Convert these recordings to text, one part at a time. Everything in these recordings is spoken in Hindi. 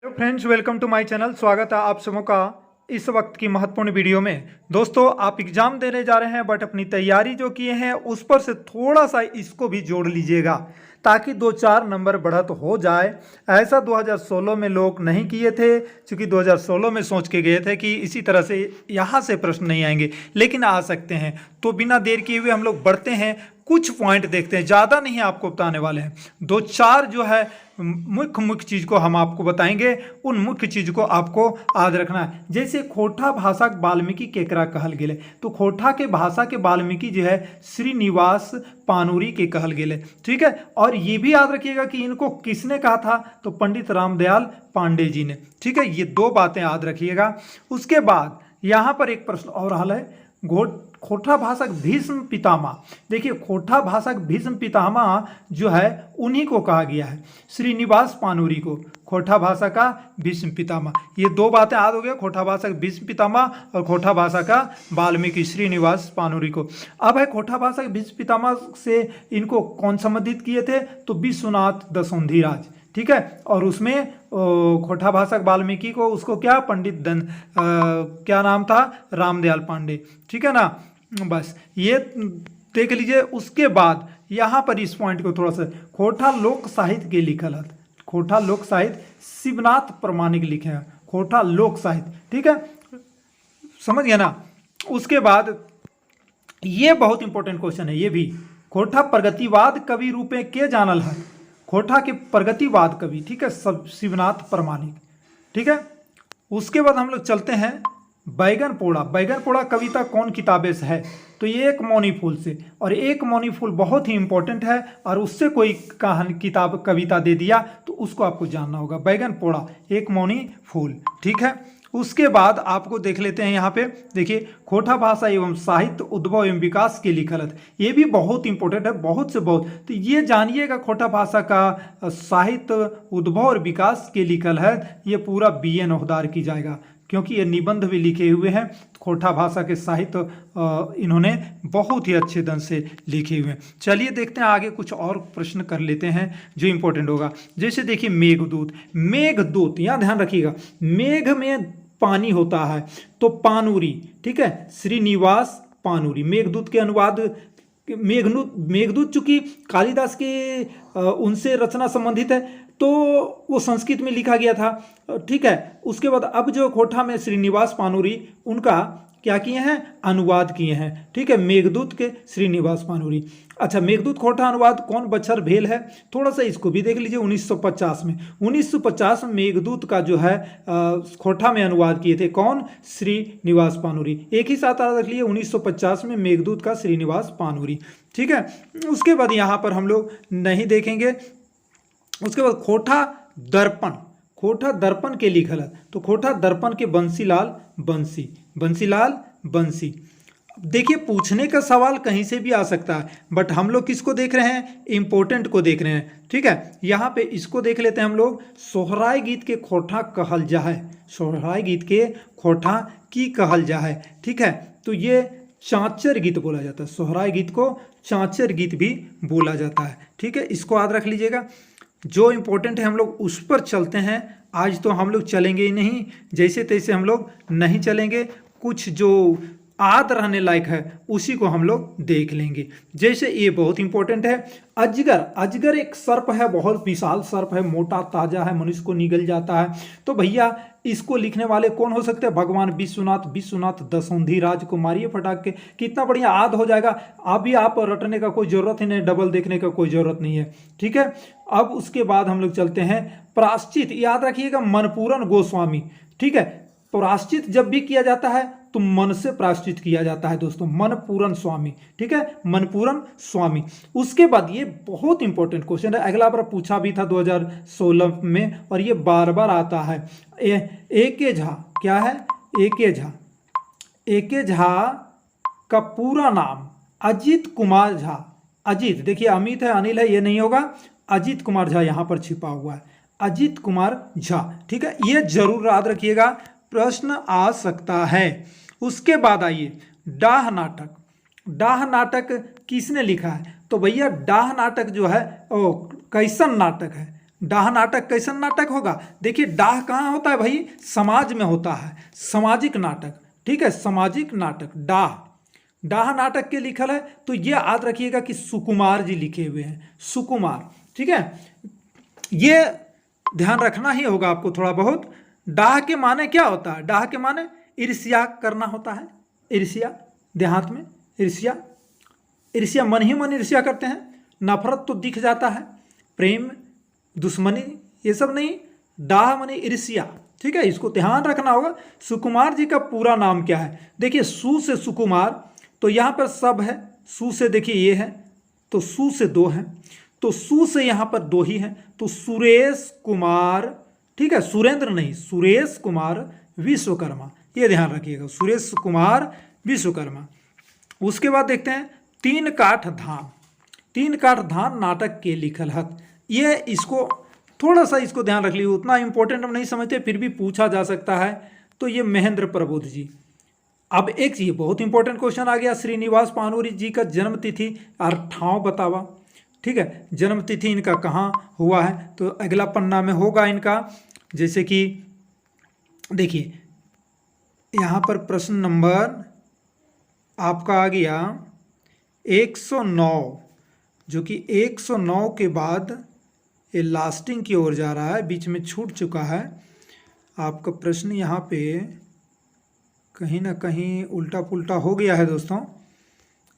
Friends, welcome to my channel. स्वागत है आप सबों का इस वक्त की महत्वपूर्ण वीडियो में। दोस्तों, आप एग्जाम देने जा रहे हैं बट अपनी तैयारी जो किए हैं उस पर से थोड़ा सा इसको भी जोड़ लीजिएगा ताकि 2-4 नंबर बढ़त हो जाए। ऐसा 2016 में लोग नहीं किए थे, क्योंकि 2016 में सोच के गए थे कि इसी तरह से यहाँ से प्रश्न नहीं आएंगे, लेकिन आ सकते हैं। तो बिना देर किए हुए हम लोग बढ़ते हैं, कुछ पॉइंट देखते हैं, ज़्यादा नहीं आपको बताने वाले हैं। 2-4 जो है मुख्य चीज़ को हम आपको बताएंगे, उन मुख्य चीज़ को आपको याद रखना है। जैसे खोटा भाषा वाल्मीकि केकरा कहल गेले, तो खोटा के भाषा के वाल्मीकि जो है श्रीनिवास पानुरी के कहल गेले, ठीक है। और ये भी याद रखिएगा कि इनको किसने कहा था, तो पंडित रामदयाल पांडे जी ने, ठीक है। ये 2 बातें याद रखिएगा। उसके बाद यहाँ पर एक प्रश्न और हल है, खोटा भाषक भीष्म पितामह। देखिए, खोटा भाषक भीष्म पितामह जो है उन्हीं को कहा गया है, श्रीनिवास पानुरी को, खोटा भाषा का भीष्म पितामह। ये 2 बातें याद हो गया, खोटा भाषा भीष्म पितामह और खोटा भाषा का वाल्मीकि श्रीनिवास पानुरी को। अब है खोटा भाषा भीष्म पितामह से इनको कौन संबंधित किए थे, तो विश्वनाथ दशोंधीराज, ठीक है। और उसमें खोटा भाषक वाल्मीकि को उसको क्या क्या नाम था, रामदयाल पांडे, ठीक है ना। बस ये देख लीजिए। उसके बाद यहाँ पर इस पॉइंट को थोड़ा सा, खोटा लोक साहित्य के लिखल है, खोटा लोक साहित्य शिवनाथ प्रमाणिक लिखे हैं, खोटा लोक साहित्य, ठीक है, समझ गया ना। उसके बाद ये बहुत इंपॉर्टेंट क्वेश्चन है ये भी, खोटा प्रगतिवाद कवि रूपे के जानल है, खोटा के प्रगतिवाद कवि, ठीक है, शिवनाथ प्रमाणिक, ठीक है। उसके बाद हम लोग चलते हैं बैगन पोड़ा। बैगन पोड़ा कविता कौन किताबे से है, तो ये एक मौनी फूल से, और एक मौनी फूल बहुत ही इंपॉर्टेंट है, और उससे कोई कहानी किताब कविता दे दिया तो उसको आपको जानना होगा। बैगन पोड़ा एक मौनी फूल, ठीक है। उसके बाद आपको देख लेते हैं यहाँ पे, देखिए, खोटा भाषा एवं साहित्य उद्भव एवं विकास के लिखलत, ये भी बहुत इंपॉर्टेंट है, बहुत से बहुत। तो ये जानिएगा, खोटा भाषा का साहित्य उद्भव और विकास के लिखल है, ये पूरा BA नौहदार की जाएगा, क्योंकि ये निबंध भी लिखे हुए हैं। खोटा भाषा के साहित्य इन्होंने बहुत ही अच्छे ढंग से लिखे हुए हैं। चलिए देखते हैं आगे, कुछ और प्रश्न कर लेते हैं जो इंपॉर्टेंट होगा। जैसे देखिए मेघदूत, मेघदूत यहाँ ध्यान रखिएगा, मेघ में पानी होता है तो पानुरी, ठीक है, श्रीनिवास पानुरी। मेघदूत के अनुवाद, मेघदूत चूंकि कालिदास के उनसे रचना संबंधित है तो वो संस्कृत में लिखा गया था, ठीक है। उसके बाद अब जो खोटा में श्रीनिवास पानुरी उनका क्या किए हैं, अनुवाद किए हैं, ठीक है, मेघदूत के श्रीनिवास पानुरी। अच्छा, मेघदूत खोटा अनुवाद कौन बच्चर भेल है, थोड़ा सा इसको भी देख लीजिए। 1950 में, 1950 में मेघदूत का जो है खोटा में अनुवाद किए थे कौन, श्रीनिवास पानुरी। एक ही साथ याद रख लिए, 1950 में मेघदूत का श्रीनिवास पानुरी, ठीक है। उसके बाद यहाँ पर हम लोग नहीं देखेंगे। उसके बाद खोटा दर्पण, खोटा दर्पण के लिखल है, तो खोटा दर्पण के बंसीलाल बंसी, बंसीलाल बंसी। देखिए, पूछने का सवाल कहीं से भी आ सकता है, बट हम लोग किसको देख रहे हैं, इंपॉर्टेंट को देख रहे हैं, ठीक है। यहाँ पे इसको देख लेते हैं हम लोग, सोहराय गीत के खोटा कहल जा है, सोहराय गीत के खोटा की कहल जा है, ठीक है। तो ये चाँचर गीत बोला जाता है, सोहराय गीत को चाँचर गीत भी बोला जाता है, ठीक है। इसको याद रख लीजिएगा। जो इंपॉर्टेंट है हम लोग उस पर चलते हैं। आज तो हम लोग चलेंगे ही नहीं, जैसे तैसे हम लोग नहीं चलेंगे, कुछ जो याद रहने लायक है उसी को हम लोग देख लेंगे। जैसे ये बहुत इंपॉर्टेंट है, अजगर, अजगर एक सर्प है, बहुत विशाल सर्प है, मोटा ताजा है, मनुष्य को निगल जाता है। तो भैया इसको लिखने वाले कौन हो सकते हैं, भगवान विश्वनाथ, विश्वनाथ दशोंधीराज को मारिए फटाक के, कितना बढ़िया याद हो जाएगा। अभी आप रटने का कोई जरूरत ही नहीं, डबल देखने का कोई जरूरत नहीं है, ठीक है। अब उसके बाद हम लोग चलते हैं प्रायश्चित, याद रखिएगा, मनपूरन गोस्वामी, ठीक है। प्रायश्चित जब भी किया जाता है तो मन से प्रायश्चित किया जाता है दोस्तों, मनपूरन स्वामी, ठीक है, मनपूरन स्वामी। उसके बाद ये बहुत इंपॉर्टेंट क्वेश्चन है, अगला बार पूछा भी था 2016 में, और ये बार बार आता है। A.K. झा, क्या है, A.K. झा, A.K. झा का पूरा नाम अजीत कुमार झा, अजीत, देखिए अमित है, अनिल है, ये नहीं होगा, अजीत कुमार झा यहाँ पर छिपा हुआ है, अजीत कुमार झा, ठीक है। ये जरूर याद रखिएगा, प्रश्न आ सकता है। उसके बाद आइए डाह नाटक, डाह नाटक किसने लिखा है, तो भैया डाह नाटक जो है कैसन नाटक है, डाह नाटक कैसन नाटक होगा? देखिए डाह कहाँ होता है भाई? समाज में होता है, सामाजिक नाटक, ठीक है, सामाजिक नाटक डाह। डाह नाटक के लिखल है तो ये याद रखिएगा कि सुकुमार जी लिखे हुए हैं, सुकुमार, ठीक है, ये ध्यान रखना ही होगा आपको थोड़ा बहुत। डाह के माने क्या होता है? डाह के माने ईर्ष्या करना होता है, ईर्ष्या, देहात में ईर्ष्या, ईर्ष्या मन ही मन ईर्ष्या करते हैं, नफरत तो दिख जाता है, प्रेम दुश्मनी ये सब नहीं, डाह माने ईर्ष्या, ठीक है, इसको ध्यान रखना होगा। सुकुमार जी का पूरा नाम क्या है? देखिए सु से सुकुमार, तो यहाँ पर सब है, सु से देखिए ये है, तो सु से दो है, तो सु से यहाँ पर दो ही है, तो सुरेश कुमार, ठीक है, सुरेंद्र नहीं, सुरेश कुमार विश्वकर्मा, ये ध्यान रखिएगा, सुरेश कुमार विश्वकर्मा। उसके बाद देखते हैं तीन काठ धान, तीन काठ धान नाटक के लिखल हत, ये इसको थोड़ा सा इसको ध्यान रख लीजिए, उतना इंपॉर्टेंट हम नहीं समझते फिर भी पूछा जा सकता है। तो ये महेंद्र प्रबोध जी। अब एक चीज बहुत इंपॉर्टेंट क्वेश्चन आ गया, श्रीनिवास पानूरी जी का जन्म तिथि और ठाव बतावा, ठीक है, जन्म तिथि इनका कहाँ हुआ है? तो अगला पन्ना में होगा इनका, जैसे कि देखिए यहाँ पर प्रश्न नंबर आपका आ गया 109, जो कि 109 के बाद ये लास्टिंग की ओर जा रहा है, बीच में छूट चुका है। आपका प्रश्न यहाँ पे कहीं ना कहीं उल्टा पुल्टा हो गया है दोस्तों,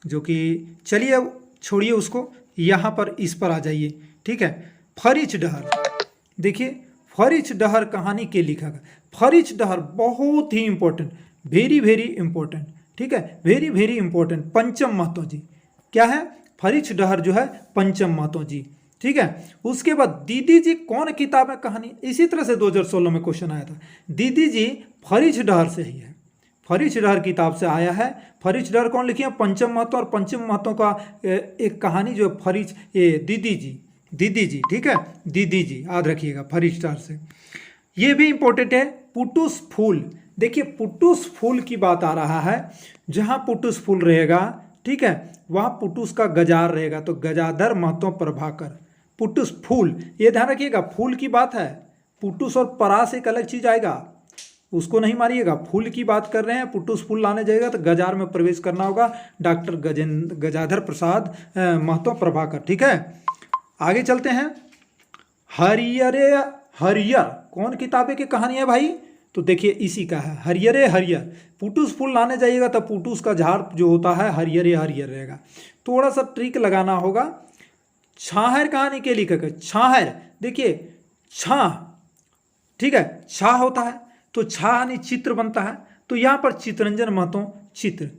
जो कि चलिए अब छोड़िए उसको, यहाँ पर इस पर आ जाइए, ठीक है। फरिच डहर, देखिए फरिच डहर कहानी के लेखक, फरिच डहर बहुत ही इंपॉर्टेंट, वेरी वेरी इंपॉर्टेंट, ठीक है, वेरी वेरी इंपॉर्टेंट, पंचम महतो जी। क्या है? फरिच डहर जो है पंचम महतो जी, ठीक है। उसके बाद दीदी जी कौन किताब है कहानी? इसी तरह से 2016 में क्वेश्चन आया था, दीदी जी फरिच डहर से ही है, फरिच डहर किताब से आया है। फरिच डहर कौन लिखी है? पंचम महतो, और पंचम महतो का एक कहानी जो फरिच, ये दीदी जी, दीदी जी, ठीक है, दीदी जी याद रखिएगा, फरिच डहर से। ये भी इंपॉर्टेंट है, पुटुस फूल, देखिए पुटुस फूल की बात आ रहा है, जहाँ पुटुस फूल रहेगा, ठीक है, वहाँ पुटुस का गजार रहेगा, तो गजाधर महतो प्रभाकर, पुटुस फूल, ये ध्यान रखिएगा, फूल की बात है, पुटुस और परास एक अलग चीज आएगा, उसको नहीं मारिएगा, फूल की बात कर रहे हैं, पुटुस फूल लाने जाएगा तो गजार में प्रवेश करना होगा, डॉक्टर गजाधर प्रसाद महतो प्रभाकर, ठीक है। आगे चलते हैं, हरियरे हरियर कौन किताबें की कहानी है भाई? तो देखिए इसी का है, हरियरे हरियर, पुटुस फूल लाने जाइएगा तो पुटुस का झाड़ जो होता है हरियरे हरियर रहेगा, थोड़ा सा ट्रिक लगाना होगा। छाहर कहानी के लेखक है, छाहर, देखिए छाह, ठीक है, छाह होता है तो छाह यानी चित्र बनता है, तो यहाँ पर चित्रंजन महतो चित्र,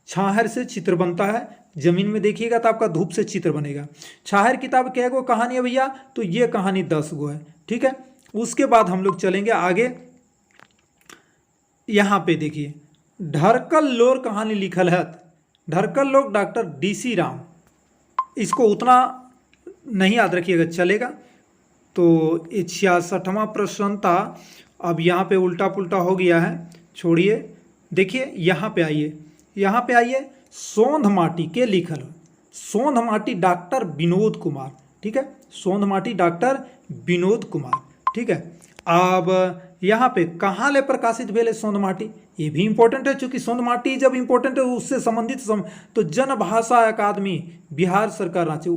छाहर से चित्र बनता है, जमीन में देखिएगा तो आपका धूप से चित्र बनेगा। छाहर किताब कै गो कहानी है भैया? तो ये कहानी 10 गो है, ठीक है। उसके बाद हम लोग चलेंगे आगे, यहाँ पे देखिए ढरकल लोर कहानी लिखल है, ढरकल लोर डॉक्टर DC राम, इसको उतना नहीं याद रखिएगा चलेगा। तो 66वां प्रश्न था, अब यहाँ पे उल्टा पुल्टा हो गया है, छोड़िए। देखिए यहाँ पे आइए, यहाँ पे आइए, सोंध माटी के लिखल, सोंध माटी डॉक्टर विनोद कुमार, ठीक है, सोंध माटी डॉक्टर विनोद कुमार, ठीक है। अब यहाँ पे कहाँ ले प्रकाशित भेले सोंध माटी? ये भी इंपॉर्टेंट है, चूंकि सोंध माटी जब इंपॉर्टेंट है उससे संबंधित तो जन भाषा अकादमी बिहार सरकार रांची,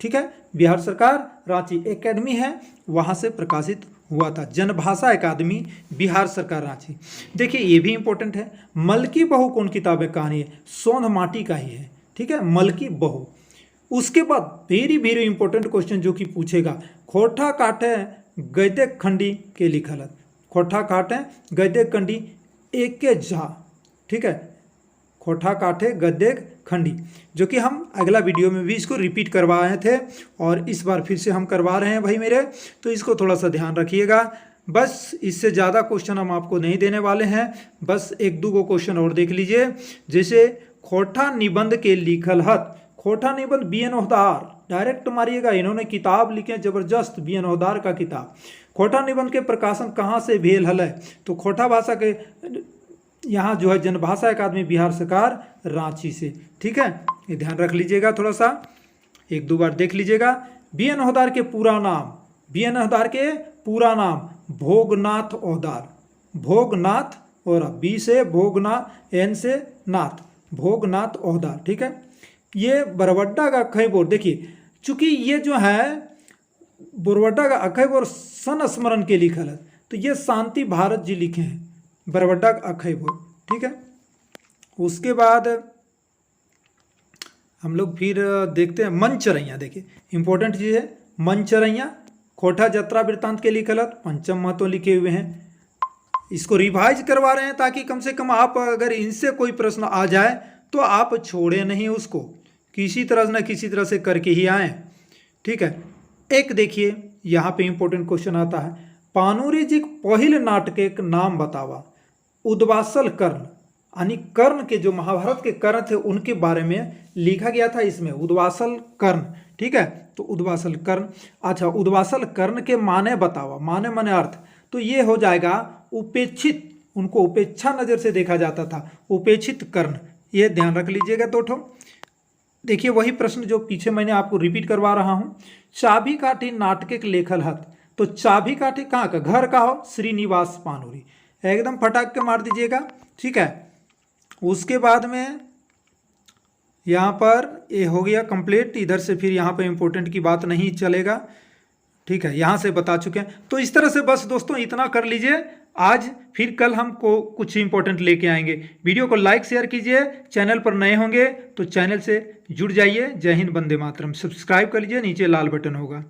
ठीक है, बिहार सरकार रांची एकेडमी है, वहाँ से प्रकाशित हुआ था, जन भाषा अकादमी बिहार सरकार रांची। देखिए ये भी इंपॉर्टेंट है, मलकी बहू कौन किताब है कहानी है? सोंध माटी का ही है, ठीक है, मलकी बहू। उसके बाद वेरी वेरी इंपॉर्टेंट क्वेश्चन जो कि पूछेगा, खोठा काटे गद्य खंडी के लिखल है, खोठा काटे गद्य खंडी एक के झा, ठीक है, खोठा काटे गद्य खंडी, जो कि हम अगला वीडियो में भी इसको रिपीट करवाए थे और इस बार फिर से हम करवा रहे हैं भाई मेरे, तो इसको थोड़ा सा ध्यान रखिएगा। बस इससे ज़्यादा क्वेश्चन हम आपको नहीं देने वाले हैं, बस एक दो क्वेश्चन और देख लीजिए। जैसे खोठा निबंध के लिखल हत, खोठा निबंध BN ओहदार, डायरेक्ट मारिएगा, इन्होंने किताब लिखे जबरदस्त, BN ओहदार का किताब। खोठा निबंध के प्रकाशन कहाँ से भेल हल है? तो खोठा भाषा के यहाँ जो है जनभाषा अकादमी बिहार सरकार रांची से, ठीक है, ये ध्यान रख लीजिएगा, थोड़ा सा एक दो बार देख लीजिएगा। BN ओहदार के पूरा नाम BN हवलदार के पूरा नाम भोगनाथ ओहदार, भोगनाथ और B से भोगनाथ, N से नाथ, भोगनाथ ओहदार। ठीक है, ये बरवड्डा का अखई बोर, देखिए चूंकि ये जो है बरवड्डा का अखई बोर सन स्मरण के लिखल है, तो ये शांति भारत जी लिखे हैं बरवड्डा का अखई बोर। ठीक है, उसके बाद हम लोग फिर देखते हैं मंचरैया। देखिए इंपॉर्टेंट चीज़ है मंचरैया, खोटा जत्रा वृत्तांत के लिखल, पंचम महत्व लिखे हुए हैं। इसको रिवाइज करवा रहे हैं ताकि कम से कम आप अगर इनसे कोई प्रश्न आ जाए तो आप छोड़े नहीं उसको, किसी तरह न किसी तरह से करके ही आए। ठीक है, एक देखिए यहाँ पे इंपॉर्टेंट क्वेश्चन आता है, पानुरी जी पहिल नाटक एक नाम बतावा। उद्वासल कर्ण, यानी कर्ण के जो महाभारत के कर्ण थे उनके बारे में लिखा गया था इसमें, उद्वासल कर्ण। ठीक है, तो उद्वासल कर्ण। अच्छा, उद्वासल कर्ण के माने बतावा, माने माने अर्थ, तो ये हो जाएगा उपेक्षित, उनको उपेक्षा नजर से देखा जाता था, उपेक्षित कर्ण, ये ध्यान रख लीजिएगा। दो ठो देखिए वही प्रश्न जो पीछे मैंने आपको रिपीट करवा रहा हूँ, चाबी काठी नाटक के लेखल हत, तो चाबी काठी कहाँ का, घर का हो, श्रीनिवास पानुरी, एकदम फटाक के मार दीजिएगा। ठीक है, उसके बाद में यहाँ पर ये हो गया कंप्लीट, इधर से फिर यहाँ पे इम्पोर्टेंट की बात नहीं चलेगा। ठीक है, यहाँ से बता चुके हैं, तो इस तरह से बस दोस्तों इतना कर लीजिए आज, फिर कल हमको कुछ इंपॉर्टेंट लेके आएंगे। वीडियो को लाइक शेयर कीजिए, चैनल पर नए होंगे तो चैनल से जुड़ जाइए। जय हिंद, वंदे मातरम, सब्सक्राइब कर लीजिए, नीचे लाल बटन होगा।